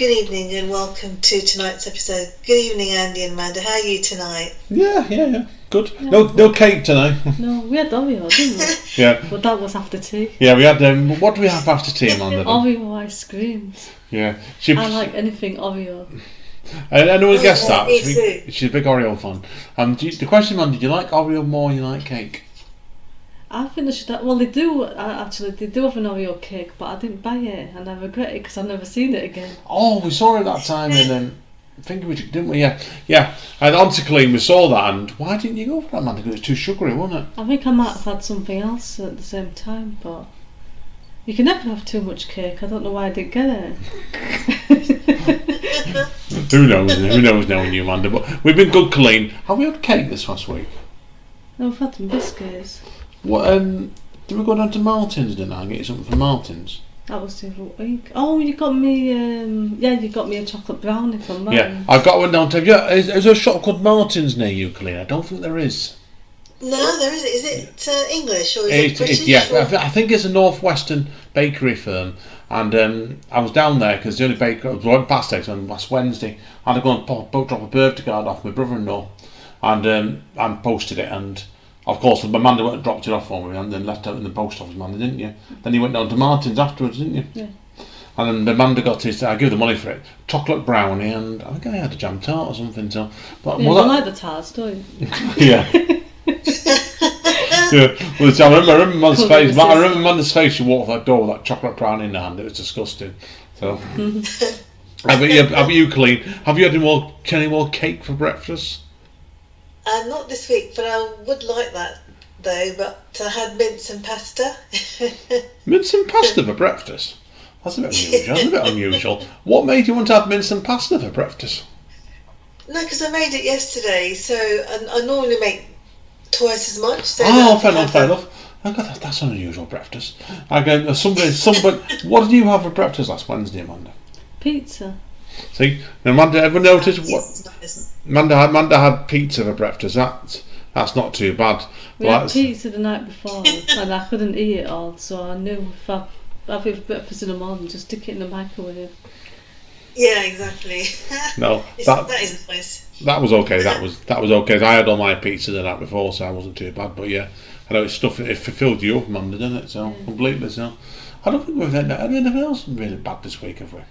Good evening and welcome to tonight's episode. Good evening, Andy and Amanda. How are you tonight? Yeah. Good. Yeah, no cake tonight. No, we had Oreo, didn't we? Yeah. But that was after tea. Yeah, we had. What do we have after tea, Amanda? Oreo ice creams. Yeah. I like anything Oreo. I know we guessed that. Me She's a big Oreo fan. The question, man, did you like Oreo more than you like cake? I think they should have, well, they do actually, they do have an Oreo cake, but I didn't buy it and I regret it because I've never seen it again. Oh, we saw it that time and I think we didn't we? Yeah. And on to clean, we saw that, and why didn't you go for that, man? Because it was too sugary, wasn't it? I think I might have had something else at the same time, but you can never have too much cake. I don't know why I didn't get it. Who knows now in you, Amanda? But we've been good, clean. Have we had cake this last week? No, we've had some biscuits. What? Did we go down to Martin's, didn't I, and get you something from Martin's? That was the other week. Oh, you got me. You got me a chocolate brownie from mine. Yeah, I got one down to. Yeah, is there a shop called Martin's near you, Colleen? I don't think there is. No, there isn't. Is it English or is it British? Yeah, I think it's a northwestern bakery firm. And I was down there because the only bakery I went past it on last Wednesday. I had to go and drop a birthday card off my brother-in-law, and posted it. And of course, Amanda went and dropped it off for me, and then left it in the post office, Amanda, didn't you? Then you went down to Martin's afterwards, didn't you? Yeah. And then Amanda got his. I gave the money for it. Chocolate brownie, and I think I had a jam tart or something. So, but yeah, you like the tarts, don't you? Yeah. Yeah. Well, I remember Amanda's face. I remember Amanda's face. She walked that door with that chocolate brownie in her hand. It was disgusting. So, how about you, Colleen? Have you had any more cake for breakfast? Not this week, but I would like that though. But I had mince and pasta. Mince and pasta for breakfast? That's a bit unusual. What made you want to have mince and pasta for breakfast? No, because I made it yesterday. So I normally make twice as much. So Fair enough. Oh God, that's an unusual breakfast. Again, somebody. What did you have for breakfast last Wednesday, Amanda? Pizza. See, Amanda, ever noticed what? Amanda had pizza for breakfast. That's not too bad. We had pizza the night before, and I couldn't eat it all, so I knew if I have it for breakfast in the morning, just stick it in the microwave. Yeah, exactly. No, that is nice. That was okay. That was okay. I had all my pizza the night before, so I wasn't too bad. But yeah, I know it's stuff. It filled you up, Amanda, didn't it? So completely. So I don't think we've had anything else really bad this week, have we?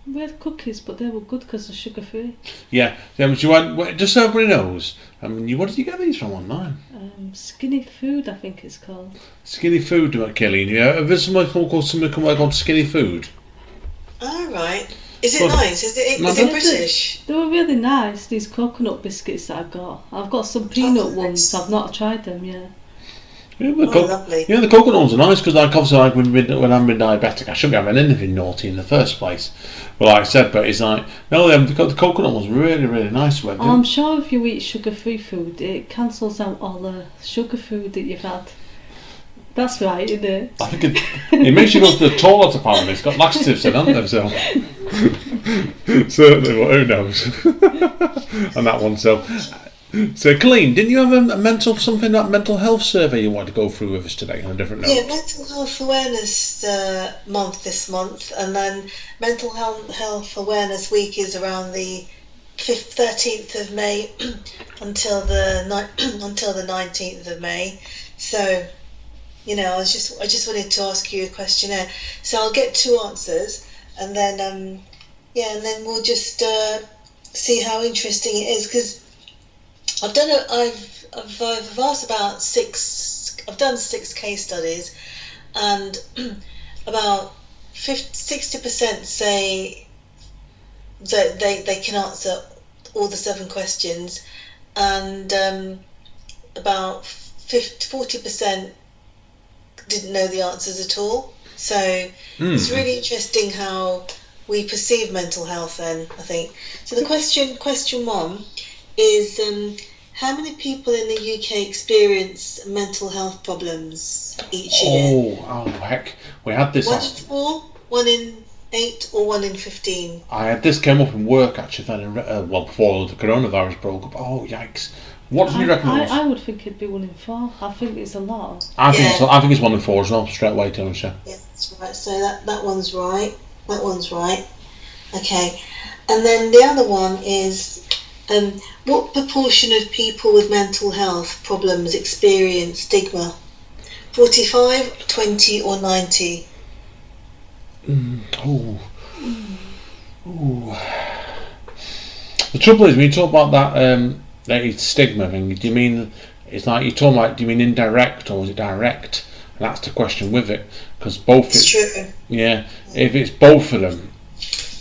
We had cookies, but they were good because they're sugar free. Yeah. But you went, just so everybody knows. What did you get these from online? Skinny Food, I think it's called. Skinny Food, Kelly. Yeah. Have there somebody called Skinny Food? All right. Is it nice? Is it British? They were really nice. These coconut biscuits that I got. I've got some peanut ones. I've not tried them yet. Yeah, lovely. Yeah, the coconut ones are nice because, obviously, when I'm diabetic, I shouldn't be having anything naughty in the first place. Well, like I said, but it's like no, the coconut ones really, really nice. I'm sure if you eat sugar-free food, it cancels out all the sugar food that you've had. That's right, isn't it? I think it makes you go to the toilet. Apparently, it's got laxatives in, hasn't it? So certainly, well, who knows? And that one, So, Colleen, didn't you have a mental health survey you wanted to go through with us today on a different note? Yeah, Mental Health Awareness Month this month, and then Mental Health Awareness Week is around the 13th of May until the 19th of May. So, I just wanted to ask you a questionnaire. So I'll get 2 answers, and then and then we'll just see how interesting it is because. I've asked about 6. I've done 6 case studies, and about 60% say that they can answer all the 7 questions, and about 40% didn't know the answers at all. So it's really interesting how we perceive mental health. Then I think so. The question 1. Is how many people in the UK experience mental health problems each year? Oh heck! We had this. 1 in 4, 1 in 8, or 1 in 15. I had this came up in work actually. Then before the coronavirus broke up. Oh yikes! What do you reckon? I would think it'd be 1 in 4. I think it's a lot. I think it's 1 in 4 as well. Straight away, to answer. Yeah, that's right. So that one's right. That one's right. Okay. And then the other one is, what proportion of people with mental health problems experience stigma? 45, 20 or 90? Oh. The trouble is, when you talk about that stigma thing, do you mean, it's like you're talking about, do you mean indirect or is it direct? And that's the question with it, because both. It's true. Yeah, if it's both of them,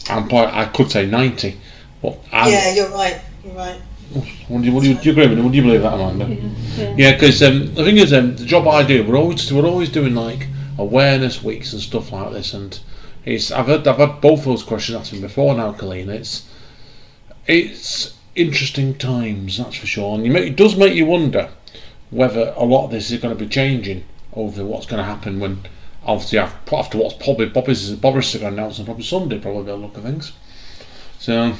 I could say 90. But yeah, you're right. You're right. Do you agree with me? Would you believe that, Amanda? Yeah. Because the thing is, the job I do, we're always doing like awareness weeks and stuff like this, and I've had both those questions asked me before now, Colleen. It's interesting times, that's for sure, and it does make you wonder whether a lot of this is going to be changing over what's going to happen when, obviously, after what's probably Boris is going to announce on probably Sunday, probably by the look of things. So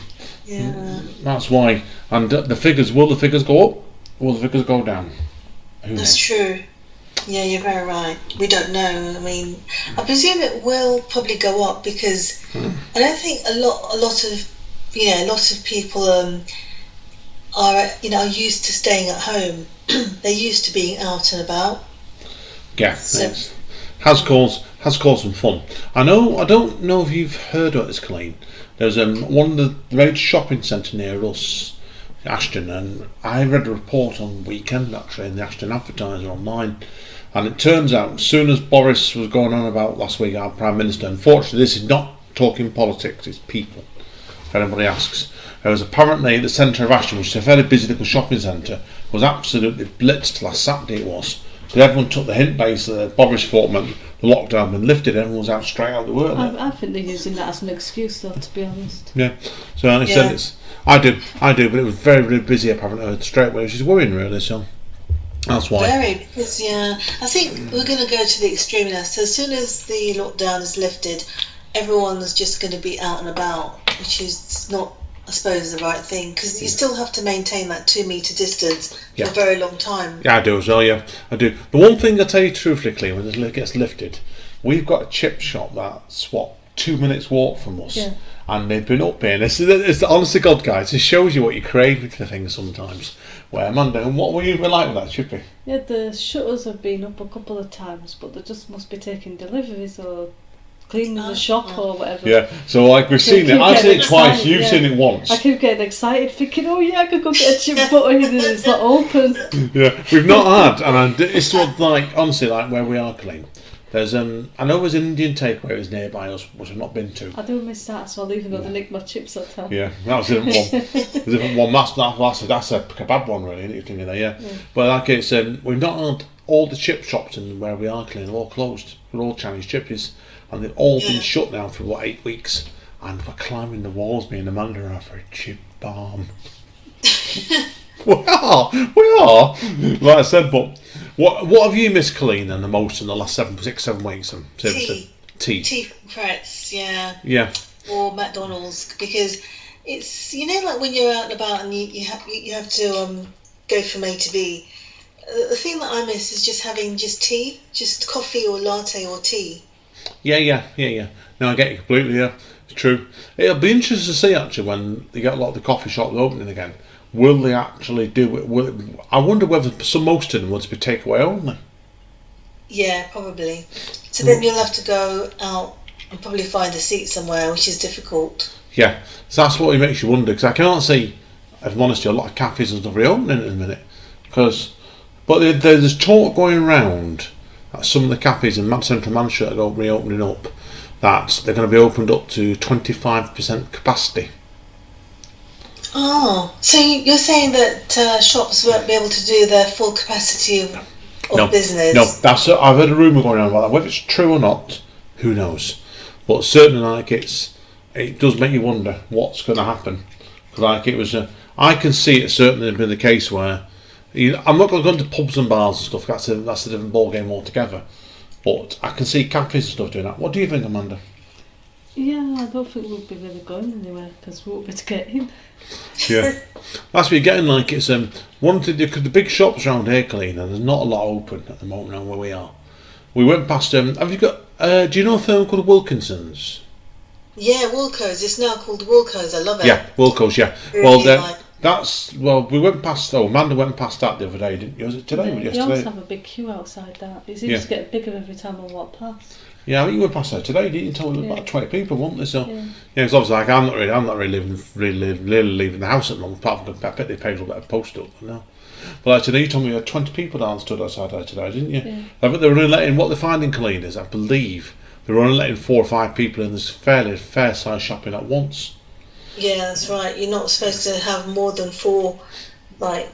yeah, that's why. And will the figures go up? Will the figures go down? That's true. Yeah, you're very right. We don't know. I mean, I presume it will probably go up because I don't think a lot of people are used to staying at home. They're used to being out and about. Yeah, so. Has caused some fun. I don't know if you've heard of this, Colleen. There's one of the major shopping centre near us, Ashton, and I read a report on the weekend actually in the Ashton Advertiser online, and it turns out as soon as Boris was going on about last week, our Prime Minister, unfortunately this is not talking politics, it's people, if anybody asks. There was apparently the centre of Ashton, which is a fairly busy little shopping centre, was absolutely blitzed last Saturday it was. But everyone took the hint basically that Boris thought meant the lockdown had been lifted, everyone was out straight out the work. I think they're using that as an excuse though, to be honest. Yeah. So he said I do, but it was very, very busy apparently straight away, which is worrying really, so that's why. Very, because I think we're going to go to the extreme now. So as soon as the lockdown is lifted, everyone's just going to be out and about, which is not, I suppose, the right thing, because you still have to maintain that 2 metre distance for a very long time. Yeah, I do as well, yeah, I do. The one thing I tell you truthfully, when it gets lifted, we've got a chip shop that's, 2 minutes walk from us, and they've been up here. It's honest to God, guys, it shows you what you crave for things sometimes. Where, Amanda, and what were you like with that, Chippy? Yeah, the shutters have been up a couple of times, but they just must be taking deliveries or cleaning the shop or whatever. Yeah, so like we've seen it. I've seen it twice, you've seen it once. I keep getting excited thinking, oh yeah, I could go get a chip butter and it's not open. Yeah, we've not had, and it's sort of like, honestly, like where we are, Colleen. There's I know there's an Indian takeaway nearby us, which I've not been to. I do miss that as well, even though they nick my chips at time. Yeah, that was a different one. There's a different one. That's a kebab one, really, isn't it? You're thinking there, yeah. But like it's we've not had all the chip shops in where we are, Colleen, are all closed. They're all Chinese chippies, and they've all been shut now for 8 weeks. And we're climbing the walls, me and Amanda are for a chip bomb. We are. Like I said, but what have you missed, Colleen, the most in the last 7 weeks? Tea. Tea from Pretz, yeah. Yeah. Or McDonald's, because it's like when you're out and about and you have to go from A to B. The thing that I miss is just having tea, just coffee or latte or tea. Yeah. No, I get you completely. Yeah, it's true. It'll be interesting to see actually when they get a lot of the coffee shops opening again. Will they actually do it? I wonder whether most of them will be takeaway only. Yeah, probably. So then you'll have to go out and probably find a seat somewhere, which is difficult. Yeah, so that's what it makes you wonder, because I can't see, if I'm honest, a lot of cafes and stuff reopening in a minute. But there's talk going around that some of the cafes in central Manchester are reopening up, that they're going to be opened up to 25% capacity. Oh, so you're saying that shops won't be able to do their full capacity of business? No, I've heard a rumour going around about that. Whether it's true or not, who knows? But certainly, it does make you wonder what's going to happen. Because I can see it certainly been the case where I'm not going to go into pubs and bars and stuff. That's a different ball game altogether. But I can see cafes and stuff doing that. What do you think, Amanda? Yeah, I don't think we'll be really going anywhere because we won't be able to get in. Yeah, that's what you're getting. Like it's one of the big shops around here, Colleen, and there's not a lot open at the moment now where we are. We went past. Have you got? Do you know a firm called Wilkinsons? Yeah, Wilco's. It's now called Wilco's. I love it. Yeah, Wilco's, yeah. Really We went past, Amanda went past that the other day, didn't you? Was it today or You always yesterday? have a big queue outside that. It seems to get bigger every time I walk past. Yeah, I think you went past there today, didn't you? Tell me about 20 people, weren't there? So, Yeah. because obviously, like, I'm not really leaving the house at the moment, apart from the bit they paid a little bit of post up, no. But like today, you told me you had 20 people down stood outside there today, didn't you? Yeah. I think they were only letting, what they're finding, Colleen, is I believe they were only letting 4 or 5 people in this fairly fair size shopping at once. Yeah, that's right. You're not supposed to have more than 4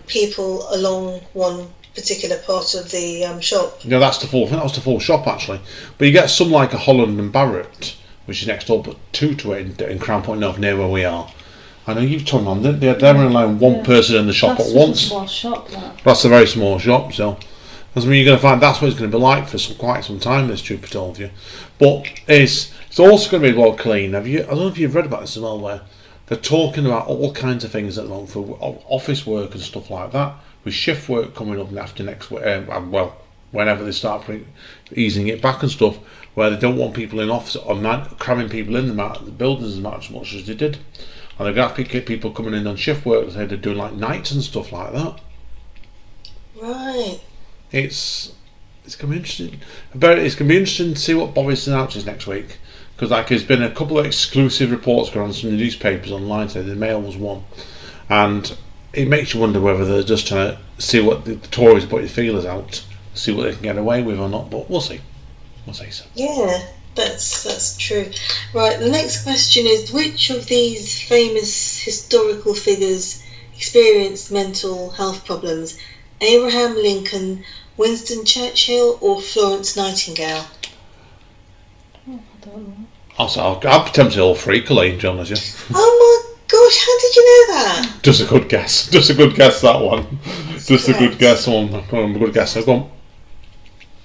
people along one particular part of the shop. Yeah, I think that was the full shop actually. But you get some like a Holland and Barrett, which is next door, but 2 to it in Crown Point North, near where we are. I know you've told them that they're only allowing 1 person in the shop That's at once. a small shop, that. That's a very small shop, so that's you're going to find that's what it's going to be like for quite some time. This, truth be told you, but it's also going to be well clean. I don't know if you've read about this as well, where they're talking about all kinds of things at the moment for office work and stuff like that. With shift work coming up after next week, whenever they start easing it back and stuff, where they don't want people in office or cramming people in the buildings as much as they did, and they're going to have people coming in on shift work. They're doing like nights and stuff like that. Right. It's going to be interesting. It's going to be interesting to see what Boris announces next week, because there's been a couple of exclusive reports going on some of the newspapers online today. The Mail was one, and it makes you wonder whether they're just trying to see what the Tories put the feelers out, see what they can get away with or not. But we'll see. We'll see. So. Yeah, that's true. Right. The next question is: which of these famous historical figures experienced mental health problems? Abraham Lincoln, Winston Churchill, or Florence Nightingale? Oh, I don't know. I'll pretend to all 3, Colleen, John, as you. Oh my gosh! How did you know that? Just a good guess. Just a good guess, that one. Just a good guess, one. A good guess. So go on.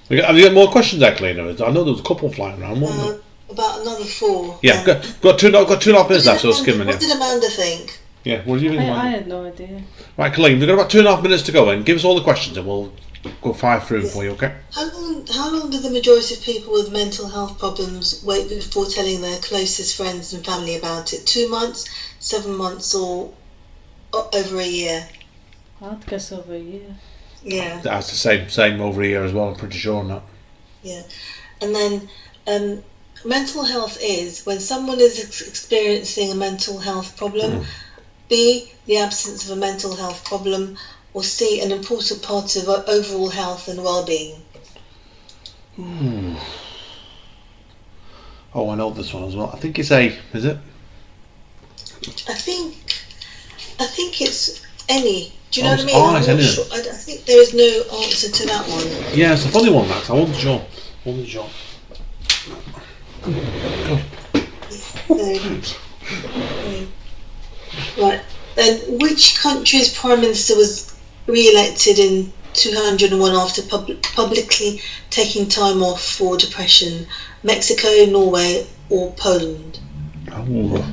Have you got more questions there, Colleen? I know there was a couple flying around, wasn't there? About another 4. Yeah, got 2.5 minutes left, so skimming. What did Amanda think? Yeah, what do you think? I had no idea. Right, Colleen, we've got about 2.5 minutes to go in. Give us all the questions and we'll go fire through them for you, okay? How long do the majority of people with mental health problems wait before telling their closest friends and family about it? 2 months, 7 months, or over a year? I'd guess over a year. Yeah. That's the same over here as well, I'm pretty sure on that. Yeah. And then mental health is when someone is experiencing a mental health problem, B, the absence of a mental health problem, or C, an important part of overall health and well-being. Oh, I know this one as well. I think it's A, is it? I think it's any. Do you know what I mean? Oh, it's any. I think there is no answer to that one. Yeah, it's a funny one, Max. I wasn't sure. Right. Then, which country's prime minister was re-elected in 2001 after publicly taking time off for depression? Mexico, Norway, or Poland? Oh.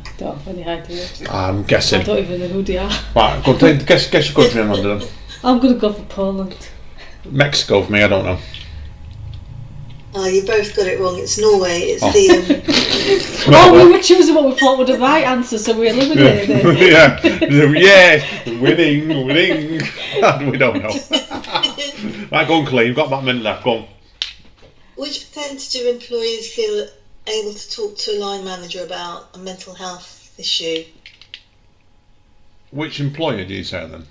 I don't have any idea. I'm guessing. I don't even know who they are. Right, go guess your country and London. I'm going to go for Poland. Mexico for me, I don't know. You both got it wrong. It's Norway. It's the. We were choosing what we thought were the right answer, so we eliminated it. Yeah, winning. We don't know. Right, go on, Colleen. You've got about a minute left. Go on. Which percentage of employees feel able to talk to a line manager about a mental health issue? Which employer do you say then?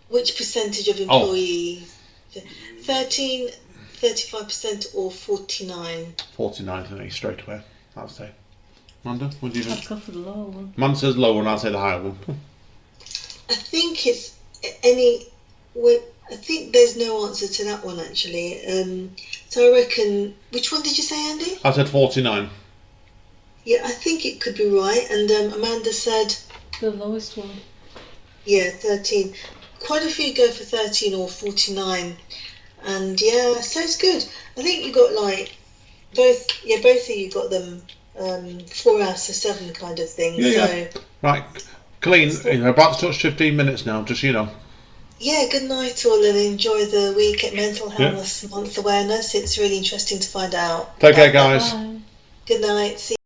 Which percentage of employees? 13, 35%, or 49? 49 to me, straight away. I'd say. Amanda, what do you I'd think? go for the lower one. Amanda says low one, I'd say the higher one. I think it's any. I think there's no answer to that one actually. So I reckon. Which one did you say, Andy? I said 49. Yeah, I think it could be right. And Amanda said. The lowest one. Yeah, 13. Quite a few go for 13 or 49. And yeah, so it's good. I think you got like both of you got them 4 out of 7 kind of thing. Yeah. Right, Colleen, you're about to touch 15 minutes now, just so you know. Yeah, good night all and enjoy the week at Mental Health Month Awareness. It's really interesting to find out. Take care, guys. Bye. Good night. See